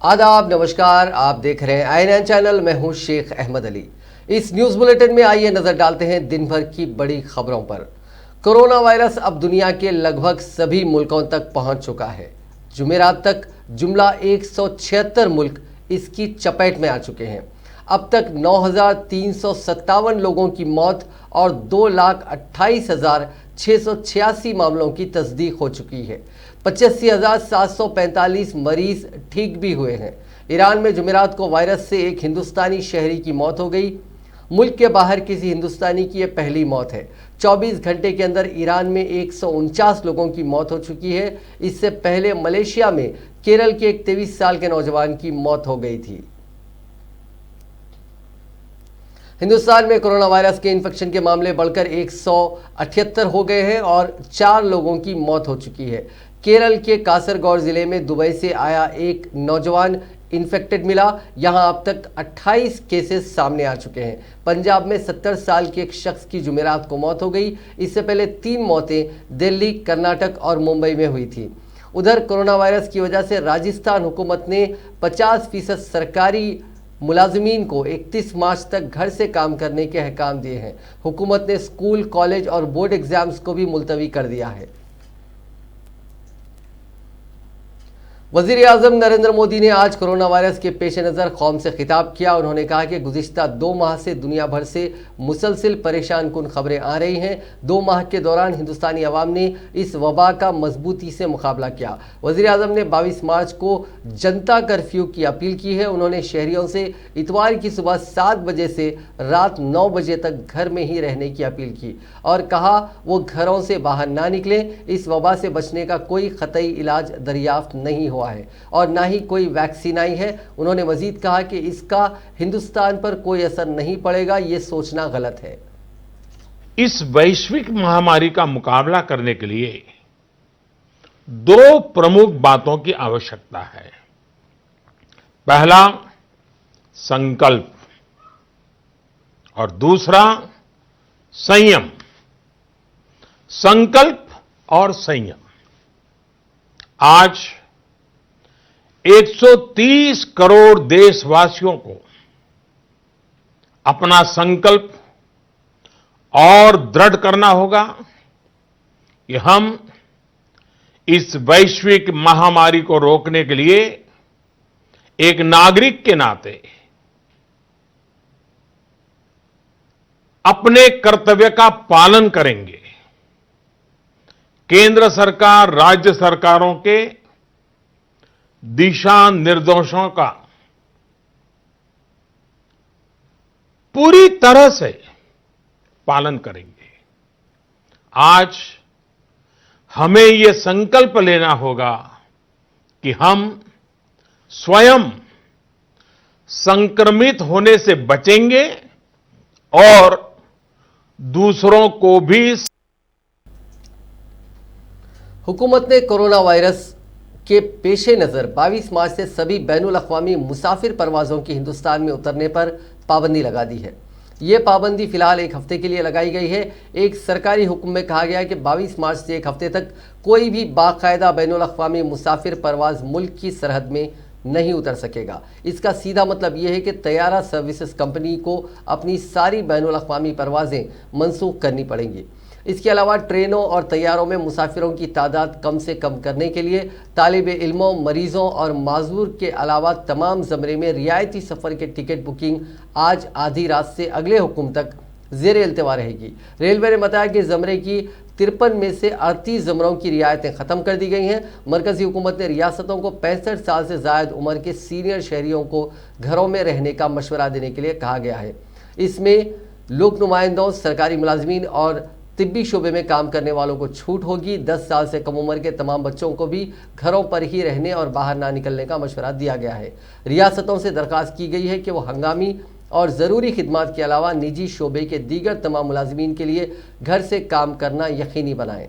आदाब, नमस्कार। आप देख रहे हैं INN चैनल। मैं हूं शेख अहमद अली। इस न्यूज़ बुलेटिन में आइए नजर डालते हैं दिन भर की बड़ी खबरों पर। कोरोना वायरस अब दुनिया के लगभग सभी मुल्कों तक पहुंच चुका है। जुमेरात तक जुमला 176 मुल्क इसकी चपेट में आ चुके हैं। अब तक 9,357 लोगों की मौत और 2,28,686 मामलों की तस्दीक हो चुकी है। 85,745 मरीज ठीक भी हुए हैं। ईरान में जुमेरात को वायरस से एक हिंदुस्तानी शहरी की मौत हो गई। मुल्क के बाहर किसी हिंदुस्तानी की यह पहली मौत है। 24 घंटे के अंदर ईरान में 149 लोगों की मौत हो चुकी है। इससे पहले मलेशिया में केरल के एक 23 साल के नौजवान की मौत हो गई थी। हिंदुस्तान में कोरोना वायरस के इन्फेक्शन के मामले बढ़कर 178 हो गए हैं और 4 लोगों की मौत हो चुकी है। केरल के कासरगौड जिले में दुबई से आया एक नौजवान इन्फेक्टेड मिला। यहां अब तक 28 केसेस सामने आ चुके हैं। पंजाब में 70 साल के एक शख्स की जुमेरात को मौत हो गई। इससे पहले 3 मौतें दिल्ली, कर्नाटक और मुंबई में हुई थी। उधर कोरोना वायरस की वजह से राजस्थान हुकूमत ने 50% सरकारी मुलाजमीन को 31 मार्च तक घर से काम करने के अहकाम दिए हैं। हुकूमत ने स्कूल, कॉलेज और बोर्ड एग्जाम्स को भी मुलतवी कर दिया है। वज़ीर-ए-आज़म नरेंद्र मोदी ने आज कोरोना वायरस के पेश नज़र कौम से खिताब किया। उन्होंने कहा कि गुज़िश्ता 2 माह से दुनिया भर से मुसलसिल परेशान कुन खबरें आ रही हैं। 2 माह के दौरान हिंदुस्तानी अवाम ने इस वबा का मजबूती से मुकाबला किया। वज़ीर-ए-आज़म ने 22 मार्च को जनता कर्फ्यू की अपील की है। उन्होंने शहरियों से इतवार की सुबह 7 बजे से रात 9 बजे तक घर में ही रहने की अपील की और कहा वो घरों से बाहर ना निकलें। इस वबा से बचने का कोई क़तई इलाज दरियाफ्त नहीं हुआ है और ना ही कोई वैक्सीन आई है। उन्होंने मजीद कहा कि इसका हिंदुस्तान पर कोई असर नहीं पड़ेगा, ये सोचना गलत है। इस वैश्विक महामारी का मुकाबला करने के लिए 2 प्रमुख बातों की आवश्यकता है। पहला, संकल्प और दूसरा, संयम। संकल्प और संयम। आज 130 करोड़ देशवासियों को अपना संकल्प और दृढ़ करना होगा कि हम इस वैश्विक महामारी को रोकने के लिए एक नागरिक के नाते अपने कर्तव्य का पालन करेंगे। केंद्र सरकार, राज्य सरकारों के दिशा निर्देशों का पूरी तरह से पालन करेंगे। आज हमें यह संकल्प लेना होगा कि हम स्वयं संक्रमित होने से बचेंगे और दूसरों को भी। हुकूमत ने कोरोना वायरस के पेश नज़र 22 मार्च से सभी बैनुल अक़वामी मुसाफिर परवाज़ों की हिंदुस्तान में उतरने पर पाबंदी लगा दी है। ये पाबंदी फ़िलहाल 1 हफ़्ते के लिए लगाई गई है। एक सरकारी हुक्म में कहा गया है कि 22 मार्च से 1 हफ़्ते तक कोई भी बाकायदा बैनुल अक़वामी मुसाफिर परवाज़ मुल्क की सरहद में नहीं उतर सकेगा। इसका सीधा मतलब यह है कि तैयारा सर्विसेज कंपनी को अपनी सारी बैनुल अक़वामी परवाज़ें मनसूख करनी पड़ेंगी। इसके अलावा ट्रेनों और तैयारों में मुसाफिरों की तादाद कम से कम करने के लिए तालिब इल्मों, मरीजों और माजूर के अलावा तमाम ज़मरे में रियायती सफ़र के टिकट बुकिंग आज आधी रात से अगले हुक्म तक ज़ेर इल्तिवा रहेगी। रेलवे ने बताया कि ज़मरे की 53 में से 38 ज़मरों की रियायतें ख़त्म कर दी गई हैं। मरकज़ी हुकूमत ने रियासतों को 65 साल से ज़ायद उम्र के सीनियर शहरियों को घरों में रहने का मशवरा देने के लिए कहा गया है। इसमें लोक नुमाइंदों, सरकारी मुलाजमीन और तिब्बी शोबे में काम करने वालों को छूट होगी। 10 साल से कम उम्र के तमाम बच्चों को भी घरों पर ही रहने और बाहर ना निकलने का मशवरा दिया गया है। रियासतों से दरख्वास्त की गई है कि वो हंगामी और ज़रूरी खिदमात के अलावा निजी शोबे के दीगर तमाम मुलाजमीन के लिए घर से काम करना यकीनी बनाएं।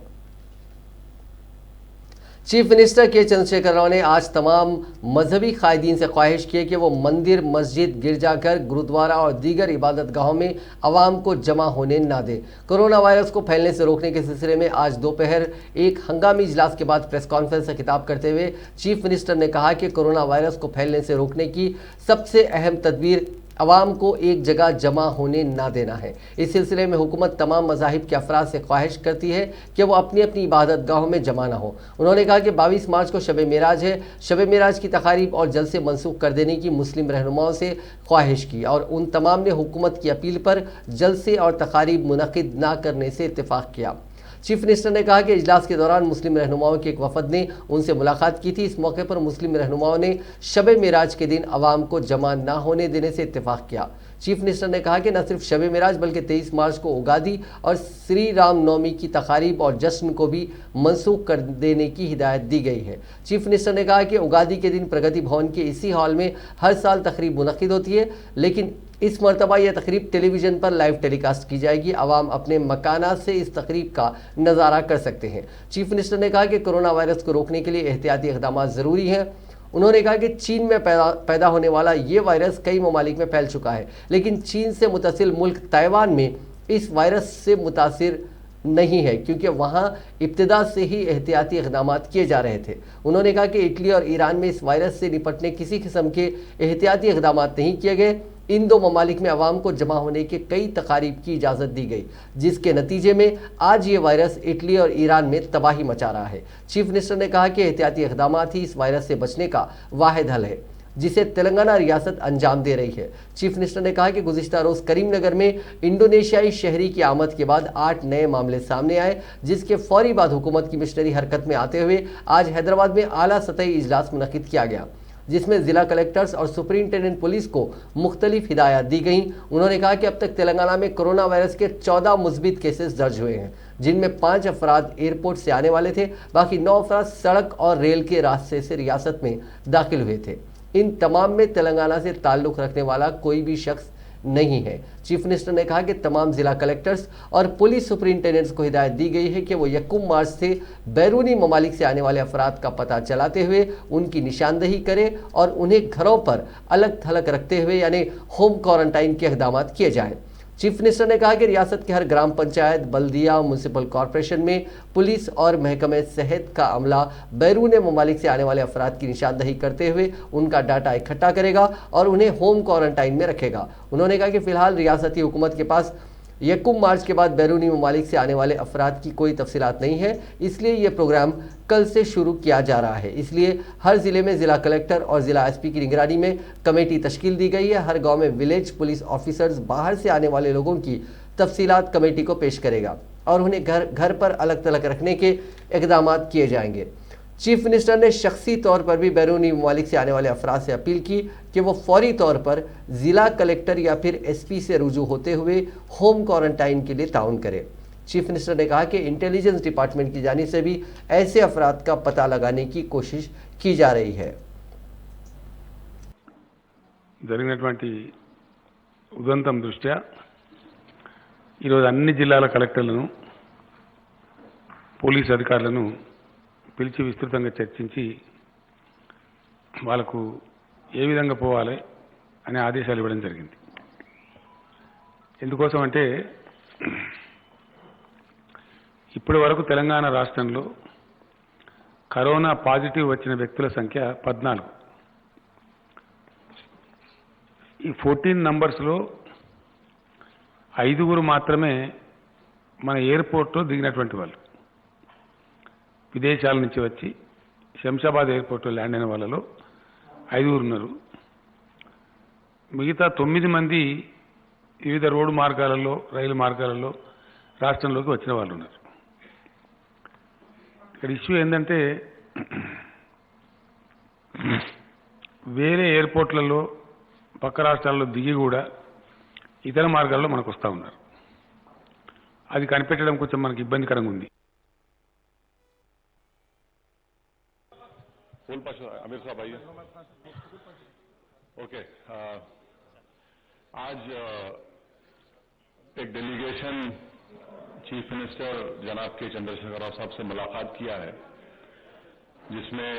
चीफ मिनिस्टर के चंद्रशेखर राव ने आज तमाम मजहबी कायदीन से ख्वाहिश की है कि वो मंदिर, मस्जिद, गिरजाघर, गुरुद्वारा और दीगर इबादत गाहों में आवाम को जमा होने ना दें। कोरोना वायरस को फैलने से रोकने के सिलसिले में आज दोपहर एक हंगामी इजलास के बाद प्रेस कॉन्फ्रेंस से खिताब करते हुए चीफ मिनिस्टर ने कहा कि कोरोना वायरस को फैलने से रोकने की सबसे अहम तदबीर अवाम को एक जगह जमा होने ना देना है। इस सिलसिले में हुकूमत तमाम मज़ाहिब के अफराद से ख्वाहिश करती है कि वो अपनी अपनी इबादत गाहों में जमा ना हो। उन्होंने कहा कि 22 मार्च को शब मेराज है। शब मेराज की तकारीब और जलसे मनसूख कर देने की मुस्लिम रहनुमाओं से ख्वाहिश की और उन तमाम ने हुकूमत की अपील पर जलसे और तकारीब मुनक़िद ना करने से इत्तेफाक किया। चीफ मिनिस्टर ने कहा कि इजलास के दौरान मुस्लिम रहनुमाओं के एक वफद ने उनसे मुलाकात की थी। इस मौके पर मुस्लिम रहनुमाओं ने शब मेराज के दिन अवाम को जमा ना होने देने से इत्तेफाक किया। चीफ मिनिस्टर ने कहा कि न सिर्फ शब मेराज बल्कि 23 मार्च को उगादी और श्री राम नवमी की तकारीब और जश्न को भी मनसूख कर देने की हिदायत दी गई है। चीफ मिनिस्टर ने कहा कि उगादी के दिन प्रगति भवन के इसी हॉल में हर साल तकरीब मुनक़िद होती है, लेकिन इस मरतबा यह तकरीब टेलीविज़न पर लाइव टेलीकास्ट की जाएगी। आवाम अपने मकानात से इस तकरीब का नज़ारा कर सकते हैं। चीफ मिनिस्टर ने कहा कि कोरोना वायरस को रोकने के लिए एहतियाती इक़दाम ज़रूरी हैं। उन्होंने कहा कि चीन में पैदा होने वाला ये वायरस कई ममालिक में फैल चुका है, लेकिन चीन से मुतसिल मुल्क ताइवान में इस वायरस से मुतासिर नहीं है, क्योंकि वहाँ इब्तिदा से ही एहतियाती इक़दाम किए जा रहे थे। उन्होंने कहा कि इटली और ईरान में इस वायरस से निपटने किसी किस्म के एहतियाती इक़दाम नहीं किए गए। इन दो ममालिक में अवाम को जमा होने के कई तकारीब की इजाज़त दी गई, जिसके नतीजे में आज ये वायरस इटली और ईरान में तबाही मचा रहा है। चीफ मिनिस्टर ने कहा कि एहतियाती इक़दाम ही इस वायरस से बचने का वाहिद हल है, जिसे तेलंगाना रियासत अंजाम दे रही है। चीफ मिनिस्टर ने कहा कि गुज़िश्ता रोज़ करीमनगर में इंडोनेशियाई शहरी की आमद के बाद 8 नए मामले सामने आए, जिसके फौरी बाद हुकूमत की मिशनरी हरकत में आते हुए आज हैदराबाद में आला सतही इजलास मुनक़िद किया गया, जिसमें ज़िला कलेक्टर्स और सुपरिंटेंडेंट पुलिस को मुख्तलिफ हिदायत दी गई। उन्होंने कहा कि अब तक तेलंगाना में कोरोना वायरस के 14 मुस्बित केसेस दर्ज हुए हैं, जिनमें 5 अफराद एयरपोर्ट से आने वाले थे, बाकी 9 अफराद सड़क और रेल के रास्ते से रियासत में दाखिल हुए थे। इन तमाम में तेलंगाना से ताल्लुक़ रखने वाला कोई भी शख्स नहीं है। चीफ मिनिस्टर ने कहा कि तमाम जिला कलेक्टर्स और पुलिस सुपरिंटेंडेंट्स को हिदायत दी गई है कि वो 1 मार्च से बैरूनी ममालिक से आने वाले अफराद का पता चलाते हुए उनकी निशानदही करें और उन्हें घरों पर अलग थलग रखते हुए यानी होम क्वारंटाइन के इक़दाम किए जाएँ। चीफ मिनिस्टर ने कहा कि रियासत के हर ग्राम पंचायत, बल्दिया, म्यूनसिपल कॉरपोरेशन में पुलिस और महकमे सेहत का अमला बैरून ममालिक से आने वाले अफराद की निशानदही करते हुए उनका डाटा इकट्ठा करेगा और उन्हें होम क्वारंटाइन में रखेगा। उन्होंने कहा कि फिलहाल रियासती हुकूमत के पास 1 मार्च के बाद बैरूनी ममालिक से आने वाले अफराद की कोई तफसीलात नहीं है, इसलिए ये प्रोग्राम कल से शुरू किया जा रहा है। इसलिए हर ज़िले में ज़िला कलेक्टर और ज़िला एसपी की निगरानी में कमेटी तश्कील दी गई है। हर गांव में विलेज पुलिस ऑफिसर्स बाहर से आने वाले लोगों की तफसीलात कमेटी को पेश करेगा और उन्हें घर पर अलग थलग रखने के इक़दाम किए जाएंगे। चीफ मिनिस्टर ने शख्सी तौर पर भी बैरूनी ममालिक से आने वाले अफराद से अपील की कि वो फौरी तौर पर ज़िला कलेक्टर या फिर एसपी से रुजू होते हुए होम क्वारंटाइन के लिए ताउन करें। चीफ मिनिस्टर ने कहा कि इंटेलिजेंस डिपार्टमेंट की जानिब से भी ऐसे अफराद का पता लगाने की कोशिश की जा रही है। జరిగినటువంటి ఉదంతం దృష్ట్యా ఈరోజు అన్ని జిల్లాల కలెక్టర్లను, పోలీసు అధికారులను పిలిచి విస్తృతంగా చర్చించి వాళ్ళకు ఏ విధంగా పోవాలి అనే ఆదేశాలు ఇవ్వడం జరిగింది. ఎందుకోసం అంటే ఇప్పటి వరకు తెలంగాణ రాష్ట్రంలో కరోనా పాజిటివ్ వచ్చిన వ్యక్తుల సంఖ్య 14. ఈ 14 నంబర్స్లో 5 మాత్రమే మన ఎయిర్పోర్ట్లో దిగినటువంటి వాళ్ళు, విదేశాల నుంచి వచ్చి శంషాబాద్ ఎయిర్పోర్ట్లో ల్యాండ్ అయిన వాళ్ళలో 5 ఉన్నారు. మిగతా 9 మంది వివిధ రోడ్డు మార్గాలలో, రైలు మార్గాలలో రాష్ట్రంలోకి వచ్చిన వాళ్ళు ఉన్నారు. ఇక్కడ ఇష్యూ ఏంటంటే వేరే ఎయిర్పోర్ట్లలో పక్క రాష్ట్రాల్లో దిగి కూడా ఇతర మార్గాల్లో మనకు వస్తూ ఉన్నారు. అది కనిపెట్టడం కొంచెం మనకి ఇబ్బందికరంగా ఉంది. आमिर साहब आइए। ओके, आज एक डेलीगेशन चीफ मिनिस्टर जनाब के चंद्रशेखर राव साहब से मुलाकात किया है जिसमें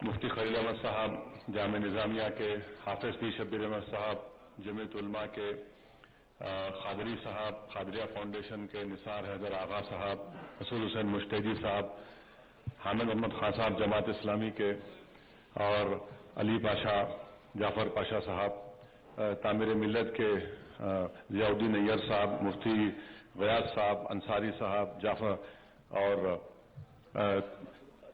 मुफ्ती खलील अहमद साहब जामे निज़ामिया के, हाफिज पीर शब्बीर अहमद साहब जमीयत उलमा के, खादरी साहब खादरिया फाउंडेशन के, निसार हैदर आगा साहब, रसूल हुसैन मुश्तैदी साहब, हामिद अहमद खान साहब जमात इस्लामी के, और अली पाशा जाफर पाशा साहब तामीर मिल्लत के, ज़ियाउद्दीन नैयर साहब, मुफ्ती गयास साहब अंसारी साहब जाफर, और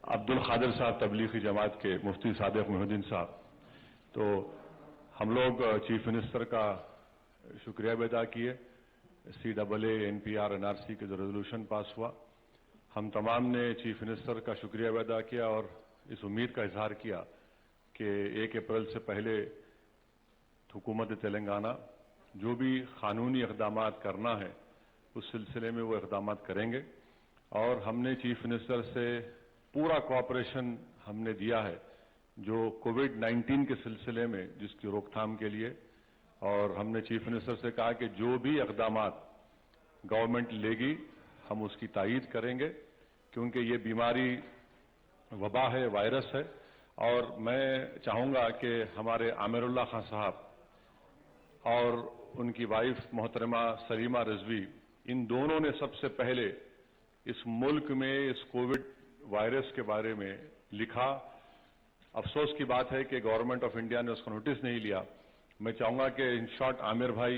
अब्दुल खादिर साहब तबलीगी जमात के, मुफ्ती सादिक मोहिउद्दीन साहब। तो हम लोग चीफ मिनिस्टर का शुक्रिया भी अदा किए। CAA NPR NRC के जो रेजोल्यूशन पास हुआ, हम तमाम ने चीफ मिनिस्टर का शुक्रिया भी अदा किया और इस उम्मीद का इजहार किया कि 1 अप्रैल से पहले हुकूमत तेलंगाना जो भी कानूनी इक़दाम करना है उस सिलसिले में वो इक़दाम करेंगे। और हमने चीफ मिनिस्टर से पूरा कोऑपरेशन हमने दिया है जो कोविड-19 के सिलसिले में जिसकी रोकथाम के लिए, और हमने चीफ मिनिस्टर से कहा कि जो भी इक़दाम गवर्नमेंट लेगी हम उसकी तायीद करेंगे, क्योंकि ये बीमारी वबा है, वायरस है। और मैं चाहूँगा कि हमारे आमिरुल्लाह खान साहब और उनकी वाइफ मोहतरमा सलीमा रिजवी, इन दोनों ने सबसे पहले इस मुल्क में इस कोविड वायरस के बारे में लिखा। अफसोस की बात है कि गवर्नमेंट ऑफ इंडिया ने उसका नोटिस नहीं लिया। मैं चाहूँगा कि इन शॉर्ट आमिर भाई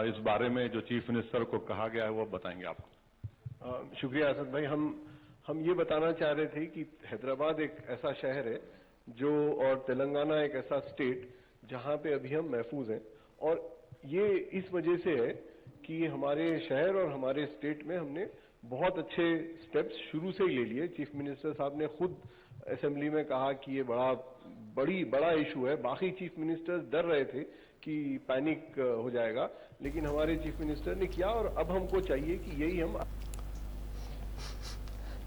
इस बारे में जो चीफ मिनिस्टर को कहा गया है वो बताएंगे आपको। शुक्रिया असद भाई। हम ये बताना चाह रहे थे कि हैदराबाद एक ऐसा शहर है जो, और तेलंगाना एक ऐसा स्टेट जहां पे अभी हम महफूज हैं, और ये इस वजह से है कि हमारे शहर और हमारे स्टेट में हमने बहुत अच्छे स्टेप्स शुरू से ही ले लिए। चीफ मिनिस्टर साहब ने खुद असेंबली में कहा कि ये बड़ा इशू है। बाकी चीफ मिनिस्टर्स डर रहे थे कि पैनिक हो जाएगा, लेकिन हमारे चीफ मिनिस्टर ने किया, और अब हमको चाहिए कि यही हम।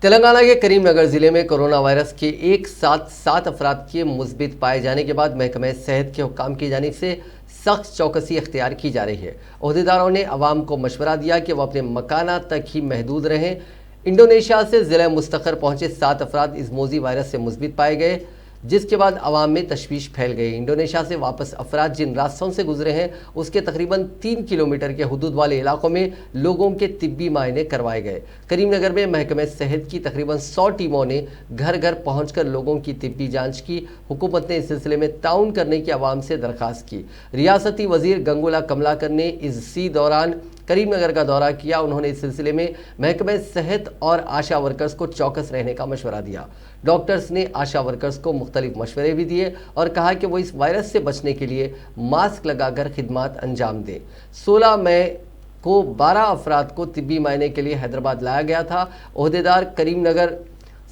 तेलंगाना के करीमनगर जिले में कोरोना वायरस के एक साथ 7 अफराद के मुस्बित पाए जाने के बाद महकमे सेहत के हुक्काम की जानिब से सख्त चौकसी इख्तियार की जा रही है। ओहदेदारों ने अवाम को मशवरा दिया कि वह अपने मकाना तक ही महदूद रहें। इंडोनेशिया से ज़िला मुस्तखर पहुंचे 7 अफराद इस मोजी वायरस से मुस्बित पाए गए, जिसके बाद अवाम में तशवीश फैल गई। इंडोनेशिया से वापस अफराद जिन रास्तों से गुजरे हैं उसके तकरीबन 3 किलोमीटर के हुदूद वाले इलाकों में लोगों के तिब्बी मायने करवाए गए। करीमनगर में महकमे सेहत की तकरीबन 100 टीमों ने घर घर पहुंचकर लोगों की तिब्बी जांच की। हुकूमत ने इस सिलसिले में ताउन करने की आवाम से दरख्वास्त की। रियासती वजीर गंगुला कमलाकर ने इसी दौरान करीमनगर का दौरा किया। उन्होंने इस सिलसिले में महकमे सेहत और आशा वर्कर्स को चौकस रहने का मशवरा दिया। डॉक्टर्स ने आशा वर्कर्स को मुख्तलिफ मशवरे भी दिए और कहा कि वो इस वायरस से बचने के लिए मास्क लगाकर खिदमात अंजाम दें। 16 मई को 12 अफराद को तिब्बी मायने के लिए हैदराबाद लाया गया था। ओहदेदार करीमनगर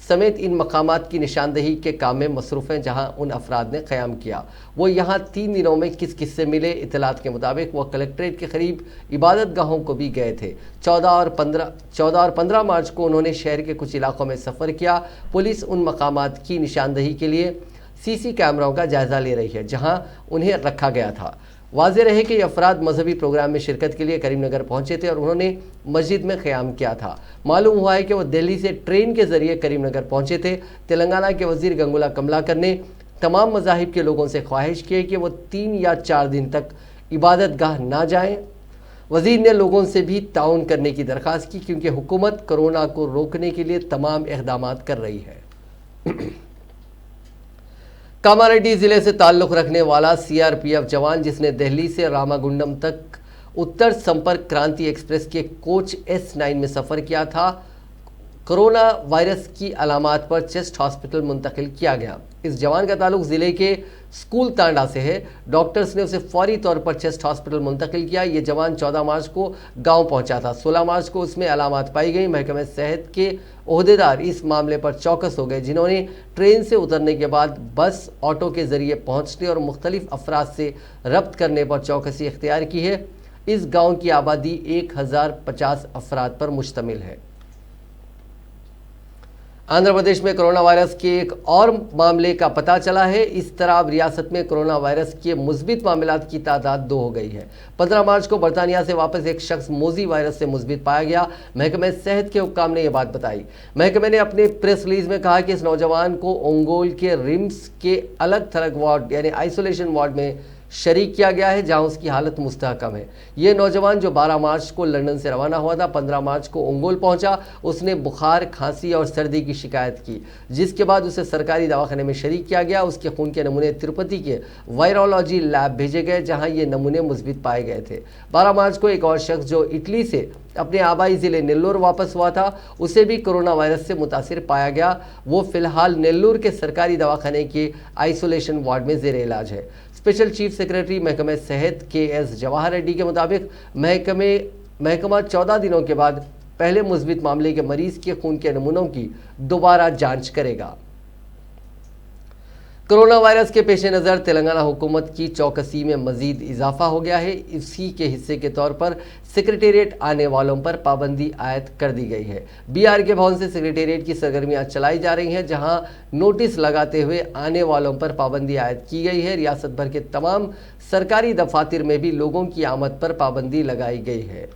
समेत इन मकामात की निशानदही के काम में मसरूफ़ हैं जहां उन अफराद ने क़याम किया। वो यहाँ 3 दिनों में किस किस से मिले, इतलात के मुताबिक वह कलेक्ट्रेट के करीब इबादत गाहों को भी गए थे। 14 और 15 मार्च को उन्होंने शहर के कुछ इलाकों में सफ़र किया। पुलिस उन मकामात की निशानदही के लिए CC कैमरों का जायज़ा ले रही है जहाँ उन्हें रखा गया था। वाज़ेह रहे कि ये अफराद मजहबी प्रोग्राम में शिरकत के लिए करीमनगर पहुंचे थे और उन्होंने मस्जिद में क़याम किया था। मालूम हुआ है कि वह दिल्ली से ट्रेन के ज़रिए करीमनगर पहुंचे थे। तेलंगाना के वज़ीर गंगुला कमलाकर ने तमाम मज़ाहिब के लोगों से ख्वाहिश की कि वो 3 या 4 दिन तक इबादत गाह ना जाएँ। वज़ीर ने लोगों से भी ताउन करने की दरख्वास्त की क्योंकि हुकूमत कोरोना को रोकने के लिए तमाम इक़दाम कर रही है। कामारेड्डी जिले से ताल्लुक़ रखने वाला CRPF जवान जिसने दिल्ली से रामागुंडम तक उत्तर संपर्क क्रांति एक्सप्रेस के कोच S9 में सफ़र किया था, कोरोना वायरस की अलामात पर चेस्ट हॉस्पिटल मुंतकिल किया गया। इस जवान का ताल्लुक ज़िले के स्कूल तांडा से है। डॉक्टर्स ने उसे फौरी तौर पर चेस्ट हॉस्पिटल मुंतकिल किया। ये जवान 14 मार्च को गांव पहुंचा था। 16 मार्च को उसमें अलामात पाई गई। महकमे सेहत के ओहदेदार इस मामले पर चौकस हो गए, जिन्होंने ट्रेन से उतरने के बाद बस ऑटो के ज़रिए पहुँचने और मुख्तलिफ अफराद से रब्त करने पर चौकसी इख्तियार की है। इस गाँव की आबादी 1050 अफराद पर मुश्तमिल है। आंध्र प्रदेश में कोरोना वायरस के एक और मामले का पता चला है। इस तरह अब रियासत में कोरोना वायरस के मुस्बित मामलात की तादाद 2 हो गई है। 15 मार्च को बर्तानिया से वापस एक शख्स मोजी वायरस से मुस्बित पाया गया। महकमे सेहत के हुक्काम ने यह बात बताई। महकमे ने अपने प्रेस रिलीज में कहा कि इस नौजवान को ओंगोल के रिम्स के अलग थलग वार्ड यानी आइसोलेशन वार्ड में शरीक किया गया है, जहां उसकी हालत मुस्तहकम है। ये नौजवान जो 12 मार्च को लंदन से रवाना हुआ था, 15 मार्च को ओंगोल पहुंचा। उसने बुखार, खांसी और सर्दी की शिकायत की, जिसके बाद उसे सरकारी दवाखाने में शरीक किया गया। उसके खून के नमूने तिरुपति के वायरोलॉजी लैब भेजे गए, जहां ये नमूने मुस्बित पाए गए थे। 12 मार्च को एक और शख्स जो इटली से अपने आबाई जिले नेल्लोर वापस हुआ था, उसे भी कोरोना वायरस से मुतासिर पाया गया। वो फिलहाल नेल्लोर के सरकारी दवाखाने के आइसोलेशन वार्ड में जेर इलाज है। स्पेशल चीफ सेक्रेटरी महकमे सेहत KS जवाहर रेड्डी के मुताबिक महकमा 14 दिनों के बाद पहले मुस्बित मामले के मरीज के खून के नमूनों की दोबारा जांच करेगा। कोरोना वायरस के पेश नज़र तेलंगाना हुकूमत की चौकसी में मजीद इजाफा हो गया है। इसी के हिस्से के तौर पर सेक्रेटेरिएट आने वालों पर पाबंदी आयद कर दी गई है। BRK भवन से सेक्रेटेरिएट की सरगर्मियां चलाई जा रही हैं, जहां नोटिस लगाते हुए आने वालों पर पाबंदी आयद की गई है। रियासत भर के तमाम सरकारी दफातर में भी लोगों की आमद पर पाबंदी लगाई गई है।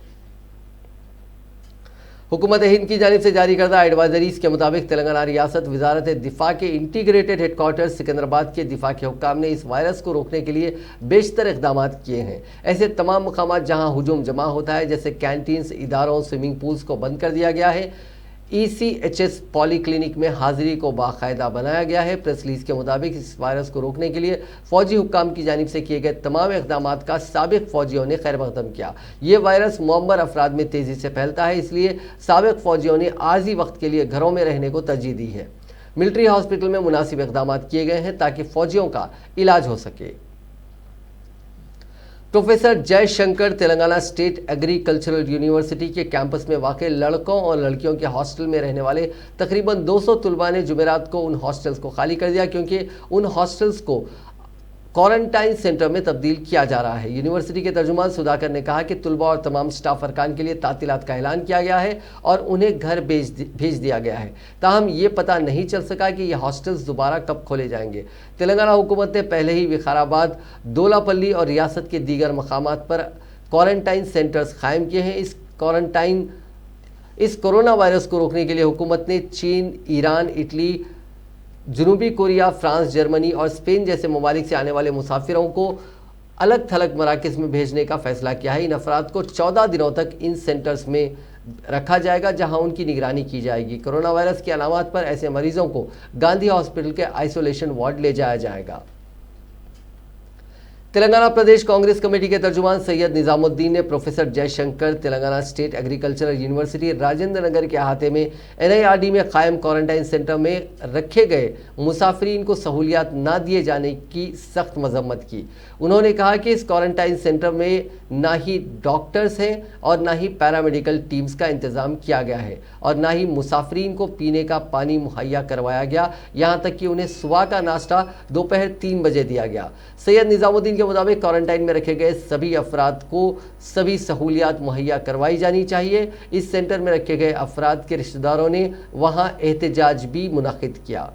हुकूमत हिंद की जानिब से जारी करदा एडवाइजरीज के मुताबिक तेलंगाना रियासत वजारत दिफा के इंटीग्रेटेड हेडक्वार्टर सिकंदराबाद के दिफा के हुक्काम ने इस वायरस को रोकने के लिए बेशतर इकदाम किए हैं। ऐसे तमाम मकामात जहां हुजूम जमा होता है, जैसे कैंटीन्स, इदारों, स्विमिंग पूल्स को बंद कर दिया गया है। ECHS पॉलीक्लिनिक में हाजिरी को बाकायदा बनाया गया है। प्रेस रिलीज के मुताबिक इस वायरस को रोकने के लिए फौजी हुक्काम की जानिब से किए गए तमाम इकदाम का साबिक फौजियों ने खैर मकदम किया। ये वायरस मुअम्मर अफराद में तेज़ी से फैलता है, इसलिए साबिक फौजियों ने आर्जी वक्त के लिए घरों में रहने को तरजीह दी है। मिलिट्री हॉस्पिटल में मुनासिब इकदाम किए गए हैं ताकि फौजियों का इलाज हो सके। Professor Jayashankar Telangana state agricultural university के कैंपस में वाक़ लड़कों और लड़कियों के हॉस्टल में रहने वाले तकरीबन 200 तुलबा ने जुमेरात को उन हॉस्टल्स को खाली कर दिया, क्योंकि उन हॉस्टल्स को क्वारंटाइन सेंटर में तब्दील किया जा रहा है। यूनिवर्सिटी के तर्जुमान सुधाकर ने कहा कि तुलबा और तमाम स्टाफ अरकान के लिए तातीलात का ऐलान किया गया है और उन्हें घर भेज दिया गया है। ताहम ये पता नहीं चल सका कि ये हॉस्टल्स दोबारा कब खोले जाएंगे। तेलंगाना हुकूमत ने पहले ही विकाराबाद, दोलापल्ली और रियासत के दीगर मकामात पर क्वारंटाइन सेंटर्स कायम किए हैं। इस कोरोना वायरस को रोकने के लिए हुकूमत ने चीन, ईरान, इटली, जनूबी कोरिया, फ्रांस, जर्मनी और स्पेन जैसे ममालिक से आने वाले मुसाफिरों को अलग थलग मराकज़ में भेजने का फैसला किया है। इन अफराद को 14 दिनों तक इन सेंटर्स में रखा जाएगा, जहां उनकी निगरानी की जाएगी। कोरोना वायरस की अलामत पर ऐसे मरीजों को गांधी हॉस्पिटल के आइसोलेशन वार्ड ले जाया जाएगा। तेलंगाना प्रदेश कांग्रेस कमेटी के तर्जुमान सैयद निजामुद्दीन ने professor Jayashankar Telangana state agricultural university Rajendra Nagar के अहाते में NIRD में कायम क्वारंटाइन सेंटर में रखे गए मुसाफिरीन को सहूलियात ना दिए जाने की सख्त मजम्मत की। उन्होंने कहा कि इस क्वारंटाइन सेंटर में ना ही डॉक्टर्स हैं और ना ही पैरामेडिकल टीम्स का इंतज़ाम किया गया है और ना ही मुसाफिरीन को पीने का पानी मुहैया करवाया गया, यहाँ तक कि उन्हें सुबह का नाश्ता दोपहर 3 बजे दिया गया। सैयद निजामुद्दीन के मुताबिक क्वारंटाइन में रखे गए सभी अफराद को सभी सहूलियात मुहैया करवाई जानी चाहिए। इस सेंटर में रखे गए अफराद के रिश्तेदारों ने वहाँ एहतजाज भी मुनाकिद किया।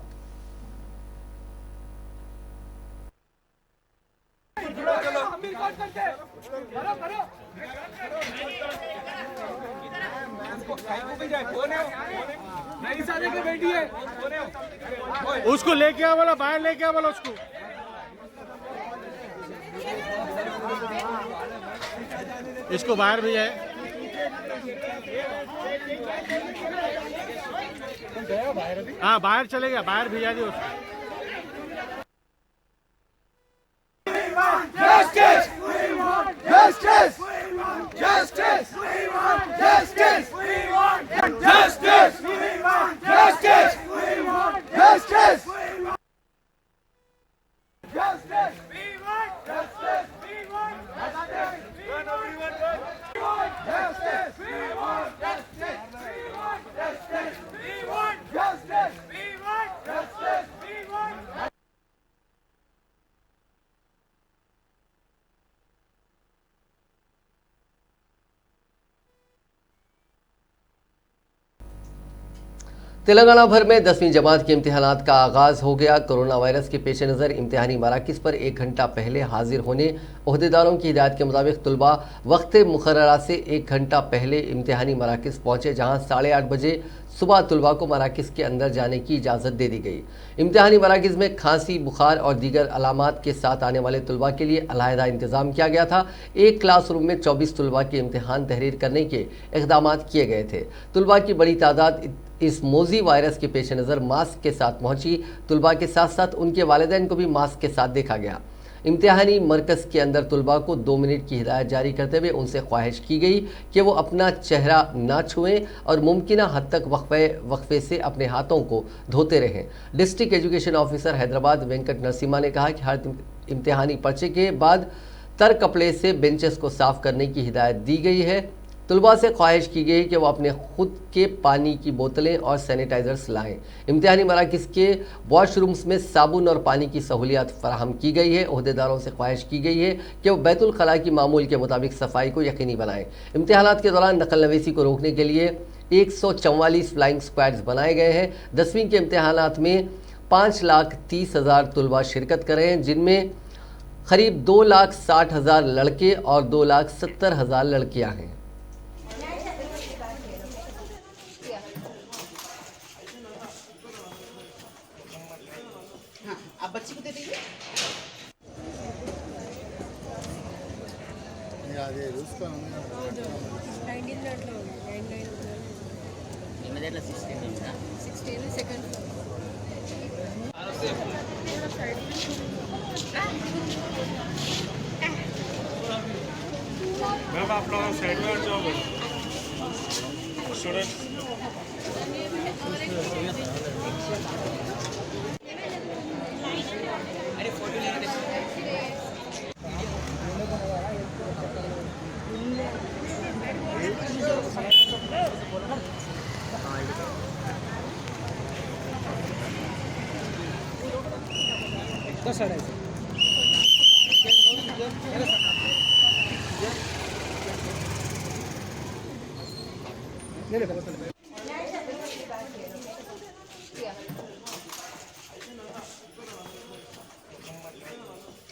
उसको लेके आ बोला, बाहर लेके आ बोला उसको। इसको बाहर भी है। हाँ बाहर चलेगा, बाहर भेजा दियो उसको। Justice! We want justice! We want justice! We want justice! We want justice! We want justice! We want justice! We want justice! We want justice! We want justice! We want justice! We want justice! We want justice! We want justice! We want justice! We want Telangana भर में 10वीं जमात के इम्तिहानात का आगाज़ हो गया। Corona virus के पेश नज़र इम्तिहानी मराकिज़ पर 1 घंटा पहले हाजिर होने ओहदेदारों की हिदायत के मुताबिक तलबा वक्त मुकर्ररा से 1 घंटा पहले इम्तिहानी मराकिज़ पहुँचे, जहाँ 8:30 बजे सुबह तलबा को मराकिज़ के अंदर जाने की इजाज़त दे दी गई। इम्तिहानी मराकिज़ में खांसी, बुखार और दीगर अलामात के साथ आने वाले तलबा के लिए अलहदा इंतज़ाम किया गया था। एक क्लासरूम में 24 तलबा के इम्तिहान तहरीर करने के इक़दाम किए गए थे। तलबा की बड़ी तादाद इस मोज़ी वायरस के पेश नज़र मास्क के साथ पहुंची। तलबा के साथ साथ उनके वालिदैन को भी मास्क के साथ देखा गया। इम्तिहानी मरकज़ के अंदर तलबा को 2 मिनट की हिदायत जारी करते हुए उनसे ख्वाहिश की गई कि वो अपना चेहरा ना छुएं और मुमकिन हद तक वक्फे से अपने हाथों को धोते रहें। District education officer Hyderabad Venkat Narasimha ने कहा कि हर इम्तिहानी पर्चे के बाद तर कपड़े से बेंचेस को साफ़ करने की हिदायत दी गई है। तलबा से ख्वाहिश की गई कि वो अपने खुद के पानी की बोतलें और सैनिटाइज़र्स लाएं। इम्तिहानी मराकिज़ के वॉशरूम्स में साबुन और पानी की सहूलियत फराहम की गई है। ओहदेदारों से ख्वाहिश की गई है कि वो बैतुल खला की मामूल के मुताबिक सफाई को यकीनी बनाएं। इम्तिहानात के दौरान नकल नवीसी को रोकने के लिए 144 फ्लाइंग स्क्वाड्स बनाए गए हैं। 10वीं के इम्तिहानात में 5,30,000 तलबा शिरकत कर रहे हैं, जिनमें करीब 2,60,000 लड़के और 2,70,000 लड़कियाँ हैं। आप बच्ची को दे दीजिए। मैम आप लोग साइड में हट जाओ स्टूडेंट।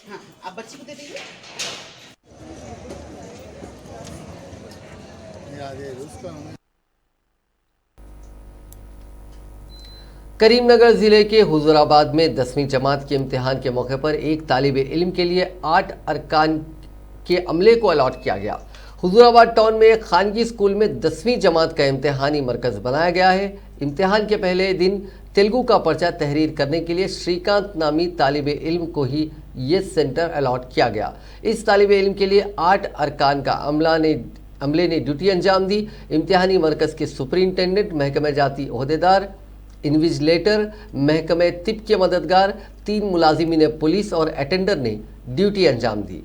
हाँ, आप बच्ची को दे दीजिए। करीमनगर ज़िले के हुजूराबाद में 10वीं जमात के इम्तिहान के मौके पर एक तालिबे इल्म के लिए 8 अरकान के अमले को अलॉट किया गया। हुजूराबाद टाउन में एक खानगी स्कूल में 10वीं जमात का इम्तिहानी मरकज़ बनाया गया है। इम्तिहान के पहले दिन तेलुगु का पर्चा तहरीर करने के लिए श्रीकांत नामी तालिबे इल्म को ही ये सेंटर अलॉट किया गया। इस तालिबे इल्म के लिए 8 अरकान का अमले ने ड्यूटी अंजाम दी। इम्तिहानी मरकज़ के सुपरिंटेंडेंट, महकमे जाती ओहदेदार, इन्विजिलेटर, महकमे तिब के मददगार, 3 मुलाजिमीन पुलिस और अटेंडर ने ड्यूटी अंजाम दी।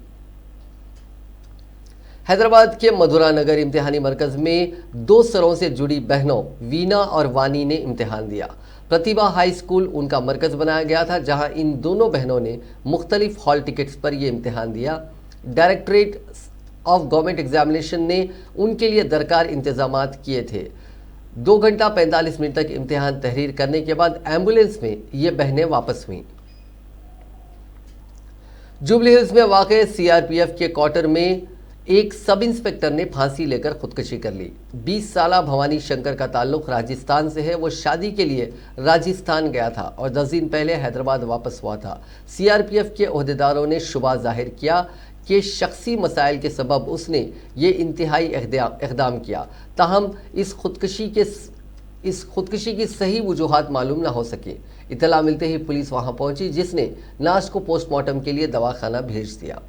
हैदराबाद के मधुरा नगर इम्तिहानी मरकज़ में 2 सरों से जुड़ी बहनों वीना और वानी ने इम्तिहान दिया। प्रतिभा हाई स्कूल उनका मरकज़ बनाया गया था, जहां इन दोनों बहनों ने मुख्तलिफ हॉल टिकट्स पर यह इम्तिहान दिया। डायरेक्टरेट ऑफ गवर्नमेंट एग्जामिनेशन ने उनके लिए दरकार इंतजामात किए थे। 2 घंटा 45 मिनट तक इम्तिहान तहरीर करने के बाद एम्बुलेंस में ये बहनें वापस हुईं। जुबली हिल्स में वाक़ सीआरपीएफ के क्वार्टर में एक सब इंस्पेक्टर ने फांसी लेकर खुदकुशी कर ली। 20 साला भवानी शंकर का ताल्लुक राजस्थान से है। वो शादी के लिए राजस्थान गया था और 10 दिन पहले हैदराबाद वापस हुआ था। सीआरपीएफ के ओहदेदारों ने शुबा जाहिर किया कि शख्सी मसाइल के सबब उसने ये इंतहाई इक़दाम किया। ताहम इस खुदकुशी की सही वजूहात मालूम ना हो सके। इतला मिलते ही पुलिस वहां पहुंची, जिसने लाश को पोस्टमार्टम के लिए दवाखाना भेज दिया।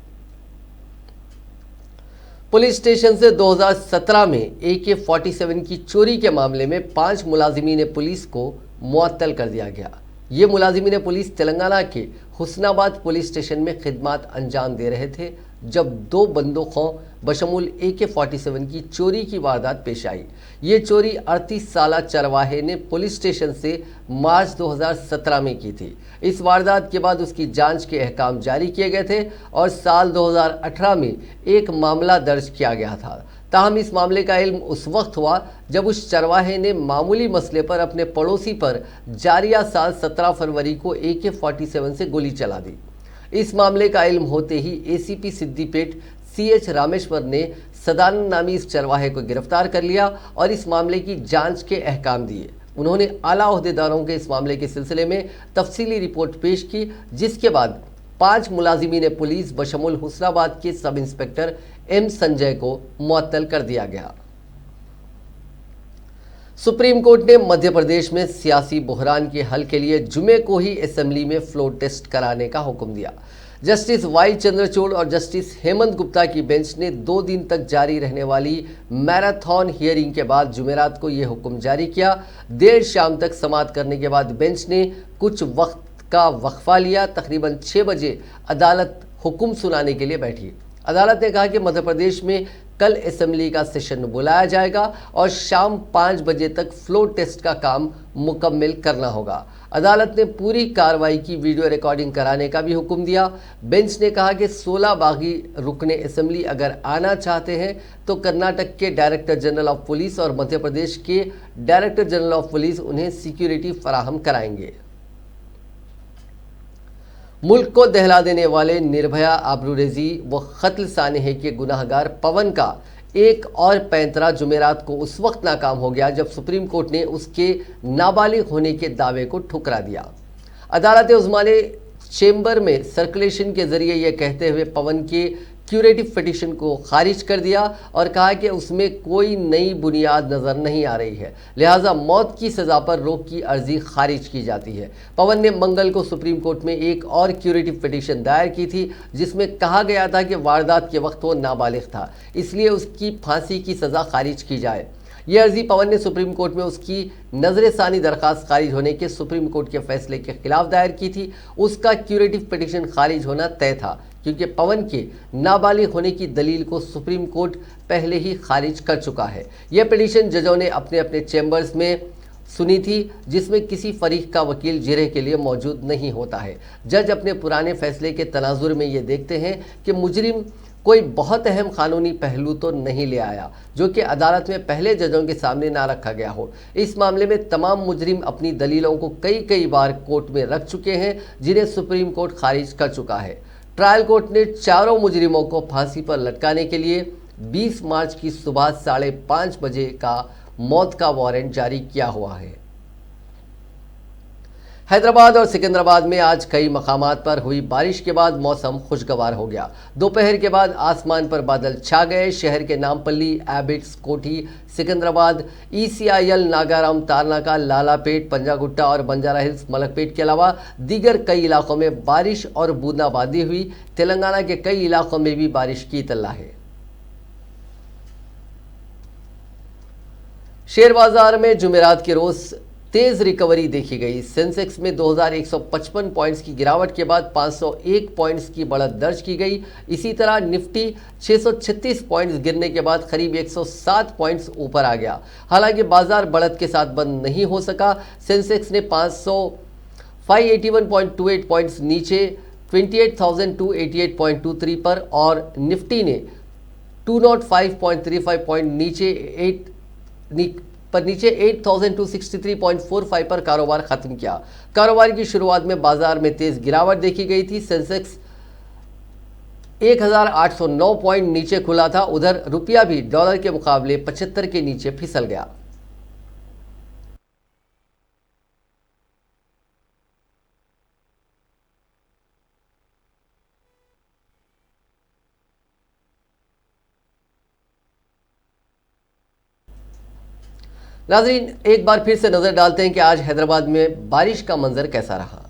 पुलिस स्टेशन से 2017 में AK-47 की चोरी के मामले में 5 मुलाजिमीन पुलिस को मुअत्तल कर दिया गया। ये मुलाजिमीन पुलिस तेलंगाना के हुस्नाबाद पुलिस स्टेशन में खिदमत अंजाम दे रहे थे, जब 2 बंदूकों बशमूल AK-47 की चोरी की वारदात पेश आई। ये चोरी 38 साला चरवाहे ने पुलिस स्टेशन से मार्च 2017 में की थी। इस वारदात के बाद उसकी जांच के अहकाम जारी किए गए थे और साल 2018 में एक मामला दर्ज किया गया था। ताहम इस मामले का इल्म उस वक्त हुआ जब उस चरवाहे ने मामूली मसले पर अपने पड़ोसी पर जारिया साल 17 फरवरी को AK-47 से गोली चला दी। इस मामले का इल्म होते ही ACP सिद्दीपेट CH रामेश्वर ने सदानंद नामी इस चरवाहे को गिरफ्तार कर लिया और इस मामले की जांच के अहकाम दिए। उन्होंने आला ओहदेदारों के इस मामले के सिलसिले में तफसीली रिपोर्ट पेश की, जिसके बाद 5 मुलाजिमीन पुलिस बशमुल हुस्नाबाद के सब इंस्पेक्टर M संजय को मुअत्तल कर दिया गया। सुप्रीम कोर्ट ने मध्य प्रदेश में सियासी बहरान के हल के लिए जुमे को ही असेंबली में फ्लोर टेस्ट कराने का हुक्म दिया। जस्टिस वाई चंद्रचूड़ और जस्टिस हेमंत गुप्ता की बेंच ने 2 दिन तक जारी रहने वाली मैराथन हियरिंग के बाद जुमेरात को यह हुक्म जारी किया। देर शाम तक समाअत करने के बाद बेंच ने कुछ वक्त का वक्फा लिया। तकरीबन 6 बजे अदालत हुक्म सुनाने के लिए बैठी। अदालत ने कहा कि मध्य प्रदेश में कल असेंबली का सेशन बुलाया जाएगा और शाम 5 बजे तक फ्लोर टेस्ट का काम मुकम्मल करना होगा। अदालत ने पूरी कार्रवाई की वीडियो रिकॉर्डिंग कराने का भी हुक्म दिया। बेंच ने कहा कि 16 बागी रुकने असेंबली अगर आना चाहते हैं तो कर्नाटक के डायरेक्टर जनरल ऑफ पुलिस और मध्य प्रदेश के डायरेक्टर जनरल ऑफ पुलिस उन्हें सिक्योरिटी फराहम कराएंगे। मुल्क को दहला देने वाले निर्भया आबरूरेजी व कत्ल सानेह के गुनाहगार पवन का एक और पैंतरा जुमेरात को उस वक्त नाकाम हो गया जब सुप्रीम कोर्ट ने उसके नाबालिग होने के दावे को ठुकरा दिया। अदालत उज़्मा ने चेंबर में सर्कुलेशन के जरिए यह कहते हुए पवन के क्यूरेटिव पिटीशन को खारिज कर दिया और कहा कि उसमें कोई नई बुनियाद नज़र नहीं आ रही है, लिहाजा मौत की सज़ा पर रोक की अर्जी खारिज की जाती है। पवन ने मंगल को सुप्रीम कोर्ट में एक और क्यूरेटिव पिटीशन दायर की थी, जिसमें कहा गया था कि वारदात के वक्त वो नाबालिग था, इसलिए उसकी फांसी की सज़ा खारिज की जाए। यह अर्जी पवन ने सुप्रीम कोर्ट में उसकी नजरसानी दरखास्त खारिज होने के सुप्रीम कोर्ट के फैसले के खिलाफ दायर की थी। उसका क्यूरेटिव पिटीशन खारिज होना तय था क्योंकि पवन के नाबालिग होने की दलील को सुप्रीम कोर्ट पहले ही खारिज कर चुका है। यह पिटीशन जजों ने अपने अपने चैम्बर्स में सुनी थी, जिसमें किसी फरीक का वकील जिरह के लिए मौजूद नहीं होता है। जज अपने पुराने फैसले के तनाजुर में ये देखते हैं कि मुजरिम कोई बहुत अहम कानूनी पहलू तो नहीं ले आया जो कि अदालत में पहले जजों के सामने ना रखा गया हो। इस मामले में तमाम मुजरिम अपनी दलीलों को कई बार कोर्ट में रख चुके हैं, जिन्हें सुप्रीम कोर्ट खारिज कर चुका है। ट्रायल कोर्ट ने चारों मुजरिमों को फांसी पर लटकाने के लिए 20 मार्च की सुबह 5:30 बजे का मौत का वारंट जारी किया हुआ है। हैदराबाद और सिकंदराबाद में आज कई मकामात पर हुई बारिश के बाद मौसम खुशगवार हो गया। दोपहर के बाद आसमान पर बादल छा गए। शहर के नामपल्ली, एबिट्स, कोठी, सिकंदराबाद, ECIL, नागाराम, तारनाका, लालापेट, पंजागुट्टा और बंजारा हिल्स, मलकपेट के अलावा दीगर कई इलाकों में बारिश और बूंदाबांदी हुई। तेलंगाना के कई इलाकों में भी बारिश की इत्तला है। शेयर बाजार में जुमेरात के रोज तेज रिकवरी देखी गई। सेंसेक्स में 2155 पॉइंट्स की गिरावट के बाद 501 पॉइंट्स की बढ़त दर्ज की गई। इसी तरह निफ्टी 636 पॉइंट्स गिरने के बाद करीब 107 पॉइंट्स ऊपर आ गया। हालांकि बाजार बढ़त के साथ बंद नहीं हो सका। सेंसेक्स ने 581.28 पॉइंट्स नीचे 28,288.23 पर और निफ्टी ने 205.35 पॉइंट नीचे 8,263.45 पर कारोबार खत्म किया। कारोबार की शुरुआत में बाजार में तेज गिरावट देखी गई थी। सेंसेक्स 1,809 पॉइंट नीचे खुला था। उधर रुपया भी डॉलर के मुकाबले 75 के नीचे फिसल गया। नाज़रीन, एक बार फिर से नजर डालते हैं कि आज हैदराबाद में बारिश का मंजर कैसा रहा।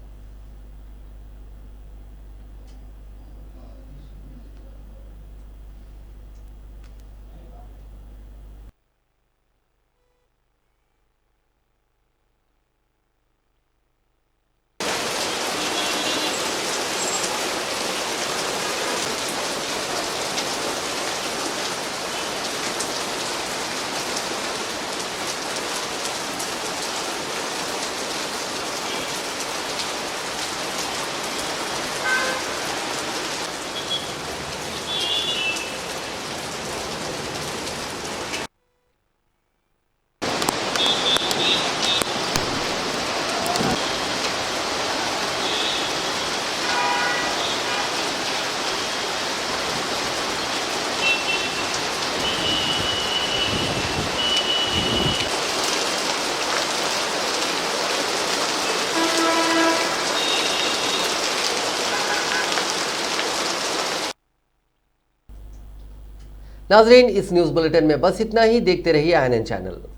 नाजरीन, इस न्यूज बुलेटिन में बस इतना ही। देखते रहिए INN चैनल।